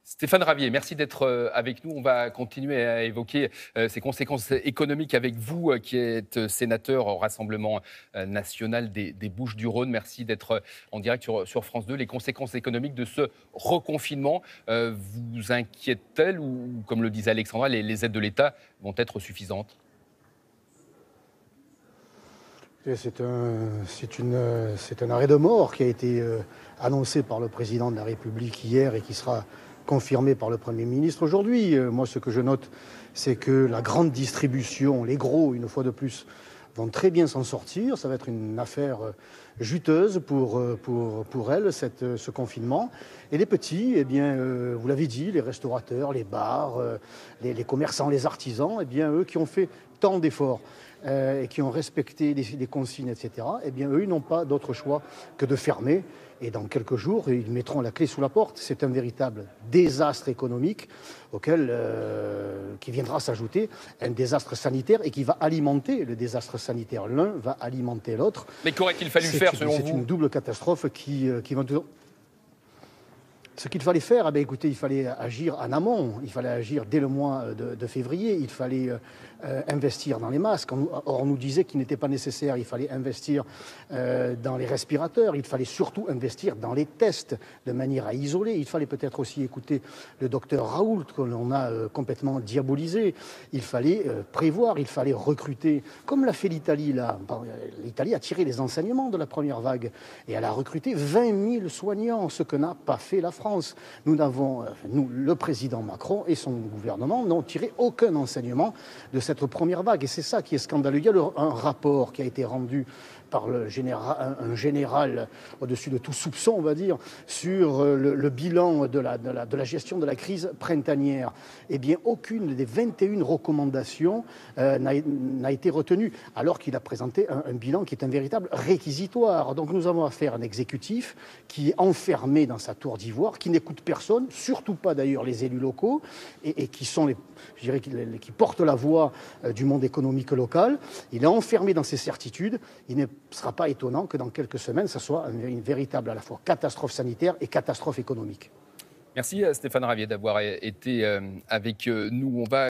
Stéphane Ravier, merci d'être avec nous. On va continuer à évoquer ces conséquences économiques avec vous, qui êtes sénateur au Rassemblement national des Bouches-du-Rhône. Merci d'être en direct sur France 2. Les conséquences économiques de ce reconfinement vous inquiètent-elles ou, comme le disait Alexandra, les aides de l'État vont être suffisantes? C'est un arrêt de mort qui a été annoncé par le président de la République hier et qui sera confirmé par le Premier ministre aujourd'hui. Moi, ce que je note, c'est que la grande distribution, les gros, une fois de plus, vont très bien s'en sortir. Ça va être une affaire juteuse pour elle, ce confinement. Et les petits, eh bien, vous l'avez dit, les restaurateurs, les bars, les commerçants, les artisans, eh bien, eux qui ont fait tant d'efforts et qui ont respecté les consignes, etc., eh bien, eux, ils n'ont pas d'autre choix que de fermer. Et dans quelques jours, ils mettront la clé sous la porte. C'est un véritable désastre économique qui viendra s'ajouter un désastre sanitaire et qui va alimenter le désastre sanitaire. L'un va alimenter l'autre. Mais qu'aurait-il fallu faire selon vous? C'est une double catastrophe qui va... Ce qu'il fallait faire, eh bien, écoutez, il fallait agir en amont, il fallait agir dès le mois de février, il fallait investir dans les masques. Or, on nous disait qu'il n'était pas nécessaire, il fallait investir dans les respirateurs, il fallait surtout investir dans les tests de manière à isoler. Il fallait peut-être aussi écouter le docteur Raoult, que l'on a complètement diabolisé. Il fallait prévoir, il fallait recruter, comme l'a fait l'Italie. L'Italie a tiré les enseignements de la première vague et elle a recruté 20 000 soignants, ce que n'a pas fait la France. Nous, le président Macron et son gouvernement n'ont tiré aucun enseignement de cette première vague. Et c'est ça qui est scandaleux. Il y a un rapport qui a été rendu par un général au-dessus de tout soupçon, on va dire, sur le bilan de la gestion de la crise printanière. Eh bien, aucune des 21 recommandations n'a été retenue, alors qu'il a présenté un bilan qui est un véritable réquisitoire. Donc nous avons affaire à un exécutif qui est enfermé dans sa tour d'ivoire, qui n'écoute personne, surtout pas d'ailleurs les élus locaux, et qui sont qui portent la voix du monde économique local. Il est enfermé dans ses certitudes. Il ne sera pas étonnant que dans quelques semaines, ça soit une véritable à la fois catastrophe sanitaire et catastrophe économique. Merci Stéphane Ravier d'avoir été avec nous. On va